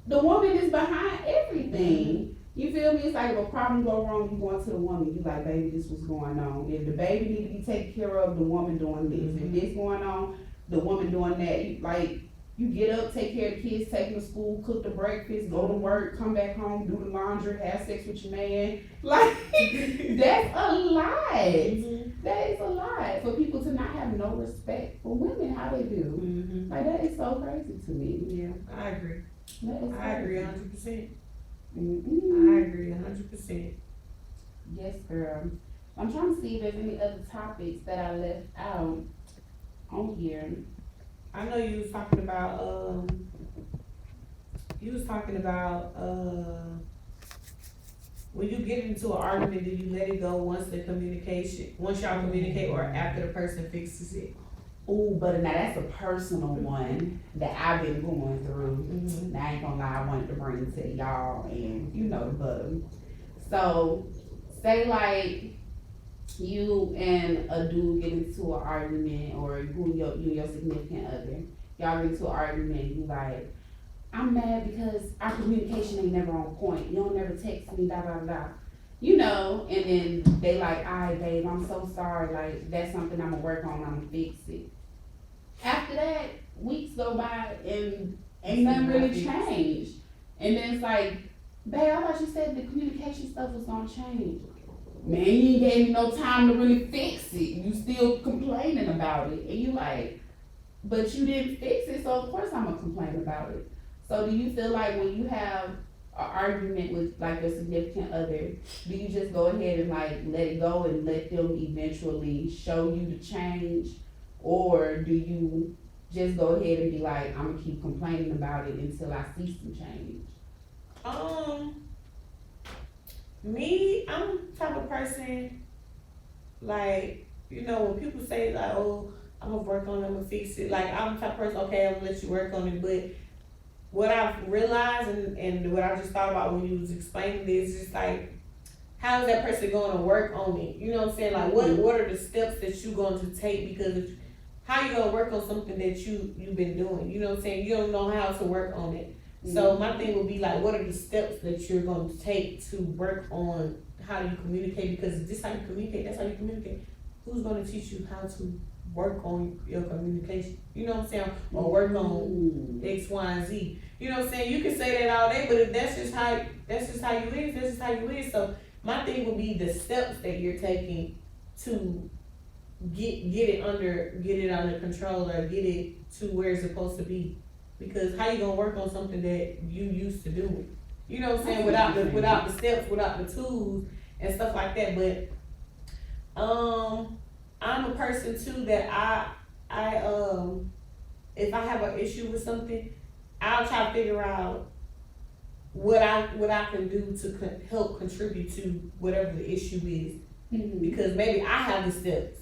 The woman is behind everything. You feel me? It's like if a problem go wrong, you going to the woman. You like, baby, this was going on. If the baby need to be taken care of, the woman doing this. If this going on, the woman doing that. You get up, take care of the kids, take them to school, cook the breakfast, go to work, come back home, do the laundry, have sex with your man. Like, that's a lot. That is a lot for people to not have no respect for women, how they do. Like, that is so crazy to me. Yeah, I agree. I agree 100%. Mm-hmm. I agree 100%. Yes, girl. I'm trying to see if there's any other topics that I left out on here. I know you was talking about when you get into an argument, do you let it go once y'all communicate, or after the person fixes it? Ooh, but now that's a personal one that I've been going through. Now, I ain't gonna lie, I wanted to bring it to y'all, and you know the bug. So, say like you and a dude get into an argument, or you and your significant other, y'all get into an argument, you like, I'm mad because our communication ain't never on point. You don't never text me, da da da. You know, and then they like, alright babe, I'm so sorry, like, that's something I'm gonna work on, I'm gonna fix it. After that, weeks go by and ain't nothing really changed. And then it's like, babe, I thought you said the communication stuff was gonna change. Man, you ain't gave me no time to really fix it. You still complaining about it. And you like, but you didn't fix it, so of course I'm gonna complain about it. So do you feel like when you have an argument with like your significant other, do you just go ahead and like let it go and let them eventually show you the change? Or do you just go ahead and be like, I'm gonna keep complaining about it until I see some change? Me, I'm the type of person, like, you know, when people say like, oh, I'm gonna work on it, I'm gonna fix it, like, I'm the type of person, okay, I'm gonna let you work on it, but what I've realized and what I just thought about when you was explaining this, is just like, how is that person going to work on it? You know what I'm saying? Like, what are the steps that you going to take? Because how you gonna work on something that you've been doing? You know what I'm saying? You don't know how to work on it. So my thing would be like, what are the steps that you're going to take to work on how you communicate? Because this how you communicate, that's how you communicate. Who's going to teach you how to work on your communication. You know what I'm saying? Or work on X, Y, and Z. You know what I'm saying? You can say that all day, but if that's just how you is, that's just how you is. So my thing would be the steps that you're taking to get it under control or get it to where it's supposed to be. Because how you gonna work on something that you used to do? You know what I'm saying? Without the steps, without the tools and stuff like that. But I'm a person too that I if I have an issue with something, I'll try to figure out what I can do to help contribute to whatever the issue is. Because maybe I have the steps,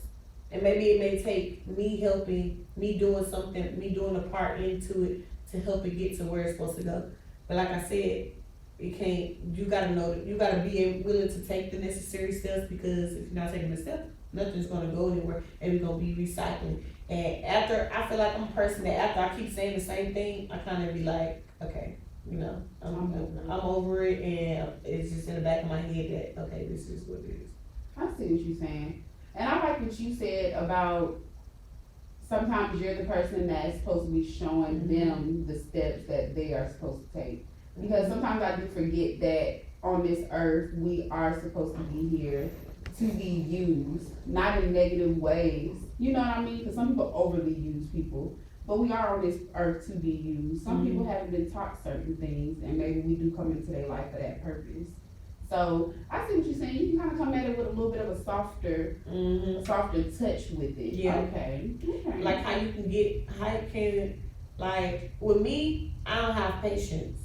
and maybe it may take me helping, me doing something, me doing a part into it to help it get to where it's supposed to go. But like I said, you gotta be willing to take the necessary steps, because if you're not taking the steps, nothing's gonna go anywhere, and we're gonna be recycling. And after, I feel like I'm a person that after I keep saying the same thing, I kind of be like, okay, you know, I'm over it, and it's just in the back of my head that, okay, this is what it is. I see what you're saying. And I like what you said about sometimes you're the person that's supposed to be showing them the steps that they are supposed to take. Because sometimes I do forget that on this earth, we are supposed to be here to be used, not in negative ways. You know what I mean? Because some people overly use people, but we are on this earth to be used. Some people haven't been taught certain things, and maybe we do come into their life for that purpose. So I see what you're saying. You can kind of come at it with a little bit of a softer touch with it. Yeah. Okay. Like how you can, like with me, I don't have patience.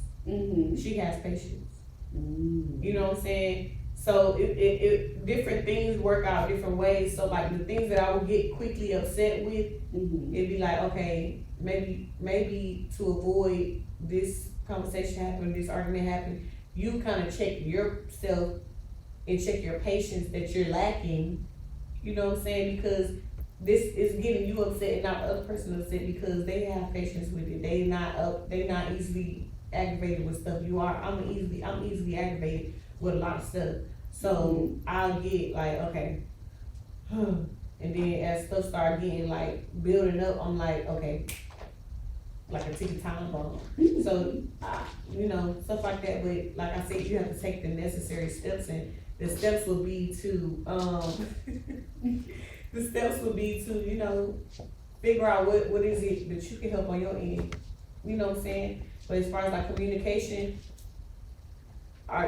She has patience. You know what I'm saying? So it different things work out different ways. So like the things that I would get quickly upset with, it'd be like, okay, maybe to avoid this conversation happening, this argument happening, you kind of check yourself and check your patience that you're lacking. You know what I'm saying? Because this is getting you upset and not the other person upset, because they have patience with it. They not easily aggravated with stuff. I'm easily aggravated with a lot of stuff. So I'll get like, okay, and then as stuff start getting like building up, I'm like, okay, like a ticking time bomb. So you know, stuff like that. But like I said, you have to take the necessary steps, and the steps will be to you know, figure out what is it that you can help on your end. You know what I'm saying? But as far as like communication,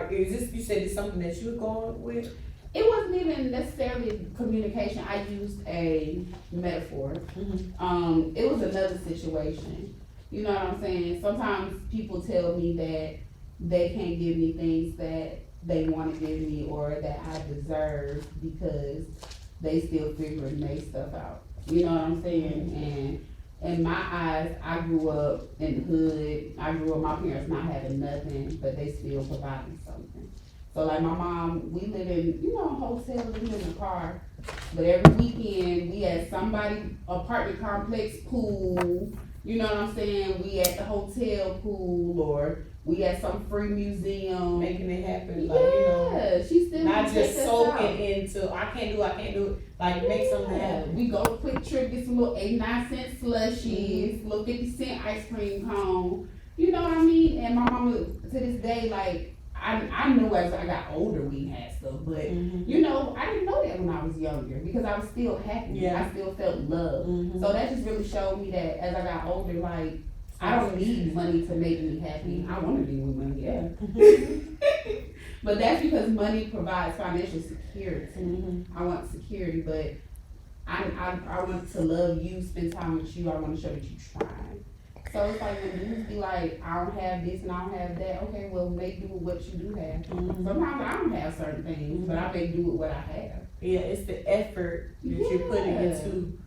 you said it's something that you were going with? It wasn't even necessarily communication. I used a metaphor. It was another situation. You know what I'm saying? Sometimes people tell me that they can't give me things that they want to give me or that I deserve because they still figuring their stuff out. You know what I'm saying? And in my eyes, I grew up in the hood. I grew up, my parents not having nothing, but they still providing something. So like my mom, we live in, you know, a hotel, we live in a car. But every weekend, we at somebody apartment complex pool. You know what I'm saying? We at the hotel pool, or we at some free museum. Making it happen, like, you know. She still not just soaking into, I can't do it. Like, make something happen. We go Quick Trip, get some little 89-cent slushies, little 50-cent ice cream cone. You know what I mean? And my mama, to this day, like, I knew as I got older we had stuff, but you know, I didn't know that when I was younger because I was still happy. Yeah. I still felt love. So that just really showed me that as I got older, like, I don't need money to make me happy. I want to be with money, yeah. But that's because money provides financial security. I want security, but I want to love you, spend time with you. I want to show that you try. So it's like when dudes be like, I don't have this and I don't have that. Okay, well, make do with what you do have. Sometimes I don't have certain things, but I make do with what I have. Yeah, it's the effort that you're putting into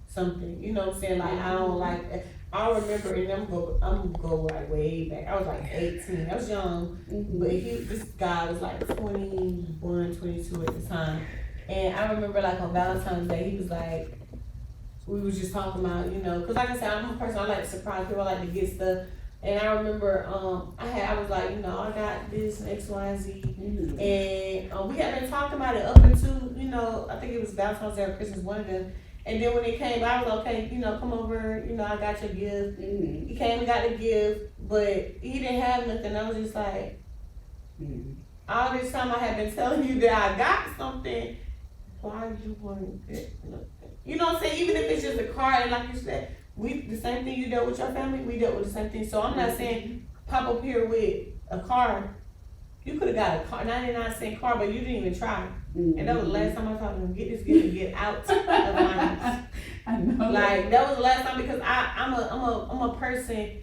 something. You know what I'm saying? Like, I don't like, I remember, and I'm gonna go like way back. I was like 18. I was young, but this guy was like 21, 22 at the time. And I remember like on Valentine's Day, he was like, we was just talking about, you know, cause like I said, I'm a person, I like to surprise people, I like to get stuff. And I remember, I was like, you know, I got this X, Y, Z. And we had been talking about it up until, you know, I think it was Valentine's Day or Christmas, one of them. And then when it came, I was okay, come over, I got your gift. He came and got the gift, but he didn't have nothing. I was just like, all this time I had been telling you that I got something. Why did you want to get nothing? You know what I'm saying? Even if it's just a card, and like you said, the same thing you dealt with your family, we dealt with the same thing. So I'm not saying pop up here with a card. You could have got a car, 99-cent car, but you didn't even try. And that was the last time I told him, get this gift and get out of my house. I know. Like, that was the last time because I'm a person,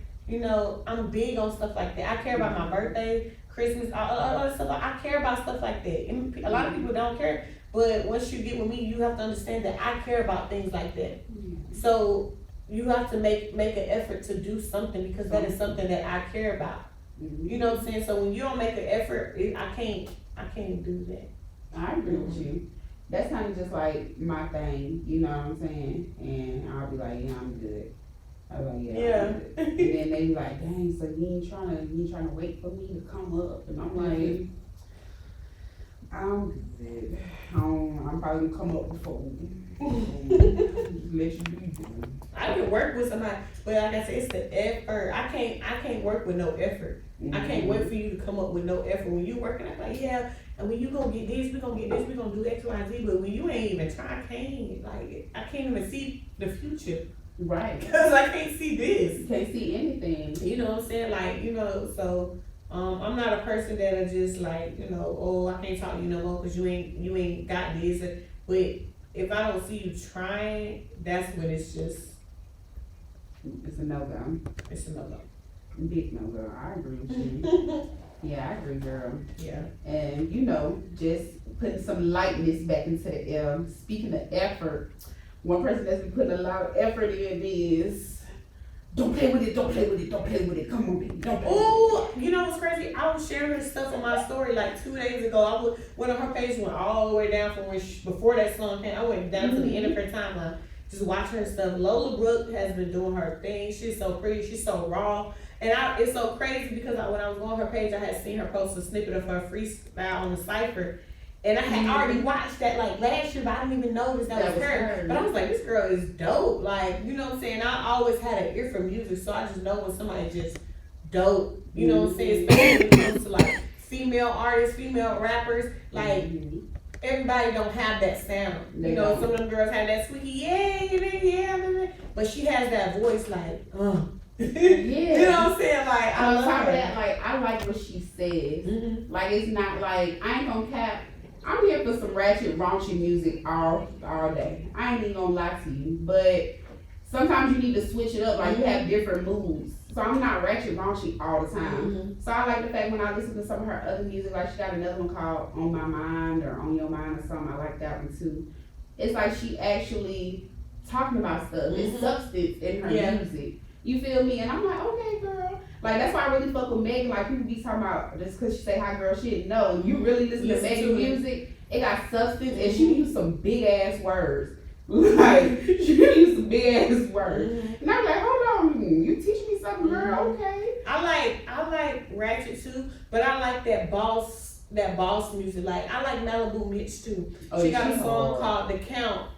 I'm big on stuff like that. I care about my birthday, Christmas, all that stuff. I care about stuff like that. And a lot of people don't care, but once you get with me, you have to understand that I care about things like that. So you have to make an effort to do something because that is something that I care about. You know what I'm saying? So when you don't make an effort, I can't do that. I agree with you. That's kind of just like my thing, you know what I'm saying? And I'll be like, yeah, I'm good. I'm like, yeah. I'm good. And then they be like, dang, so you ain't trying to wait for me to come up? And I'm like, I'm good. I'm probably gonna come up before let you do it. I can work with somebody, but like I said, it's the effort. I can't work with no effort. I can't wait for you to come up with no effort. When you working, I'm like, yeah, and when you gonna get this, we gonna get this, we gonna do X, Y, and Z. But when you ain't even trying, I can't even see the future. Right. Because I can't see this. You can't see anything. You know what I'm saying? Like, so I'm not a person that'll just like, oh, I can't talk to you no more because you ain't got this. But if I don't see you trying, that's when it's a no-go. It's a no-go. Big no-go. I agree with you. Yeah, I agree, girl. Yeah. And just putting some lightness back into the air. Speaking of effort, one person that's been putting a lot of effort in is don't play with it, don't play with it, don't play with it. Come on, baby, don't play with it. Oh, you know what's crazy? I was sharing her stuff on my story like 2 days ago. Went on her page, went all the way down from before that song came. I went down to the end of her timeline, just watching her stuff. Lola Brooke has been doing her thing. She's so pretty. She's so raw. And it's so crazy because when I was on her page, I had seen her post a snippet of her freestyle on the Cypher. And I had already watched that like last year, but I didn't even notice that was her. But I was like, this girl is dope. Like, you know what I'm saying? I always had an ear for music, so I just know when somebody just dope. You know what I'm saying? Especially when it comes to like female artists, female rappers. Like, everybody don't have that sound. Some of them girls have that squeaky, yeah. But she has that voice like, Yeah. You know what I'm saying? Like, I on love top her. of that, like, I like what she says. Like, it's not like, I ain't gonna cap. I'm here for some ratchet, raunchy music all day. I ain't even gonna lie to you. But sometimes you need to switch it up. Like, you have different moods. So I'm not ratchet, raunchy all the time. So I like the fact when I listen to some of her other music, like she got another one called On My Mind or On Your Mind or something. I like that one too. It's like she actually talking about stuff. It's substance in her music. You feel me? And I'm like, okay, girl. Like, that's why I really fuck with Megan. Like, people be talking about just because she say hi, girl, shit. No, you really listen to Megan music, it got substance, and she use some big ass words. Like, she use some big ass words. And I'm like, hold on, you teach me something, girl, okay. I like ratchet too, but I like that boss music. Like, I like Malibu Mitch too. She got a song called The Count.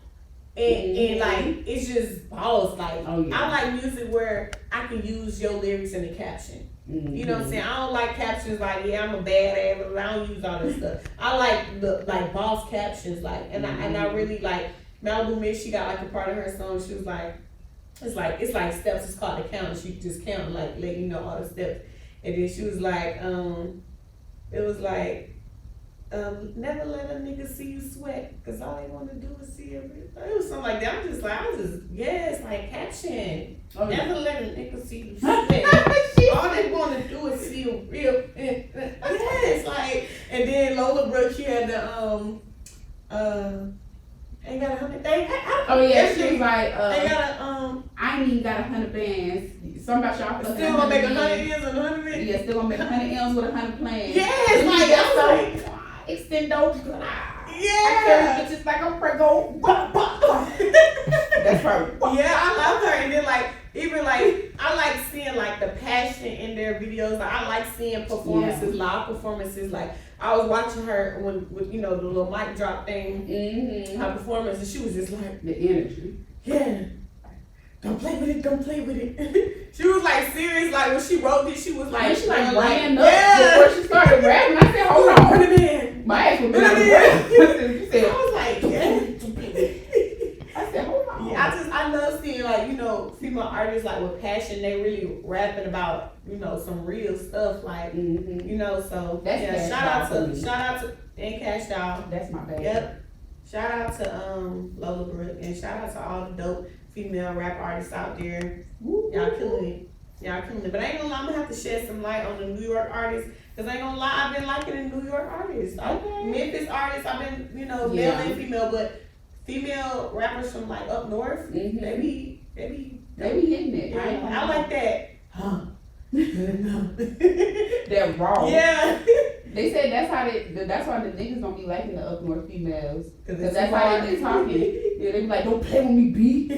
And like, it's just balls. Like, I like music where I can use your lyrics in the caption. You know what I'm saying? I don't like captions like, yeah, I'm a bad ass. I don't use all this stuff. I like the boss captions. Like, and I really like Malibu Miss. She got like a part of her song. She was like, it's like steps. It's called The Count. She just count, like, let you know all the steps. And then she was like, it was like, never let a nigga see you sweat, cause all they want to do is see you. It was something like that. It's like caption. Never let a nigga see you sweat. All they want to do is see you real. Yes, like, and then Lola Brooke, she had the ain't got 100 things. She was like, ain't got I ain't even got 100 bands. Something about y'all still gonna make 100 M's and 100 M's. Yeah, still gonna make 100 M's with 100 plans. Yes, like that's like. Extendo. Yeah. I carry bitches like I'm prego. That's her. Yeah, I love her. And then like even like I like seeing like the passion in their videos. Like I like seeing performances, live performances. Like I was watching her with you know the little mic drop thing, her performance, and she was just like the energy. Yeah. Don't play with it, don't play with it. She was like serious, like when she wrote this, she was like, she like laying up before she started rapping. I said, hold on. Put it in. My ass was Put it in. you said, I was like, yeah. I said, hold on. Yeah, I love seeing like, you know, female artists like with passion, they really rapping about, you know, some real stuff like, you know, so that's yeah, shout out to and Cash Doll. That's my baby. Yep. Shout out to Lola Brooke and shout out to all the dope female rap artists out there. Y'all killing it. Y'all killing it. But I ain't gonna lie, I'm gonna have to shed some light on the New York artists. Cause I ain't gonna lie, I've been liking the New York artists. Okay. Memphis artists, I've been, you know, male and female, but female rappers from like up north, they be hitting it. I like that. Huh. They're raw. Yeah. They said that's why the niggas don't be liking the up north females. Cause that's too how hard. they be talking. Yeah, they be like, don't play with me, B.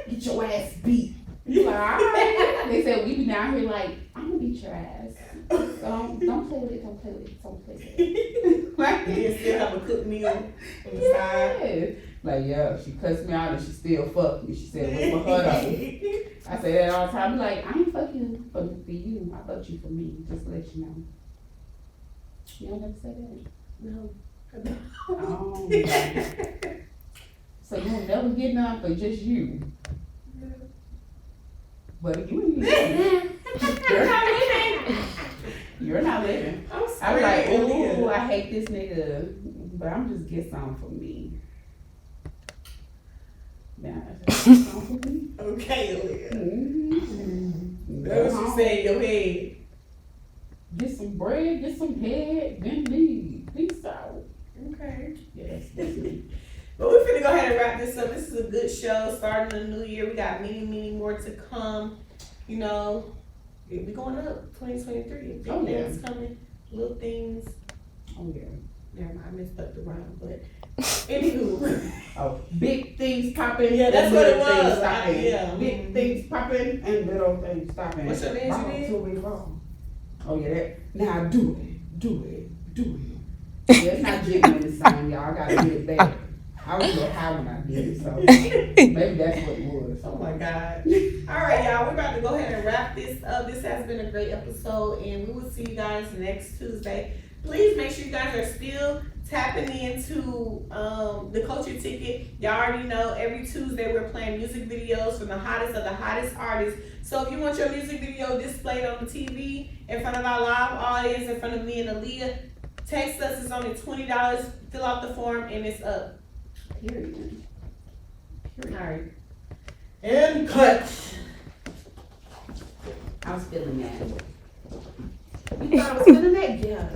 Get your ass beat. You like, alright. They said we be down here like, I'm gonna beat your ass. So don't play with it, don't play with it, don't play with it. Like, They still have a cooked meal on the side. Like, yeah, she cussed me out and she still fucked me. She said, what's my heart on? I say that all the time. I'm like, I ain't fuck you for you. I fucked you for me. Just to let you know. You don't have to say that? No. Oh, so you'll never get none for just you. But you ain't living. You're not living. You're not living. I'm like, ooh, I hate this nigga. But I'm just get something for me. Nah, just something for me. Okay, Aaliyah. Mm-hmm. That's what you say in your head. Get some bread, get some head, then leave. Peace out. Okay. Yes, that's me. But we're finna go ahead and wrap this up. This is a good show. Starting the new year. We got many more to come. You know, we going up 2023. Big things coming. Little things. Oh, yeah. Never mind, I messed up the rhyme, but anywho. Oh, big things popping. Yeah, that's what it little things was. stopping. Yeah. Big things popping and little things stopping. What's your name? Oh, yeah, that. Now do it. Yeah, it's not jigging in the song, y'all. I gotta get it back. I was a little high when I did it, so maybe that's what it was. Oh my God. All right, y'all. We're about to go ahead and wrap this up. This has been a great episode, and we will see you guys next Tuesday. Please make sure you guys are still tapping into the culture ticket. Y'all already know every Tuesday we're playing music videos from the hottest of the hottest artists. So if you want your music video displayed on the TV in front of our live audience, in front of me and Aaliyah, text us. It's only $20. Fill out the form and it's up. Period. All right. And cut. I was feeling that. You thought I was feeling that? Yeah.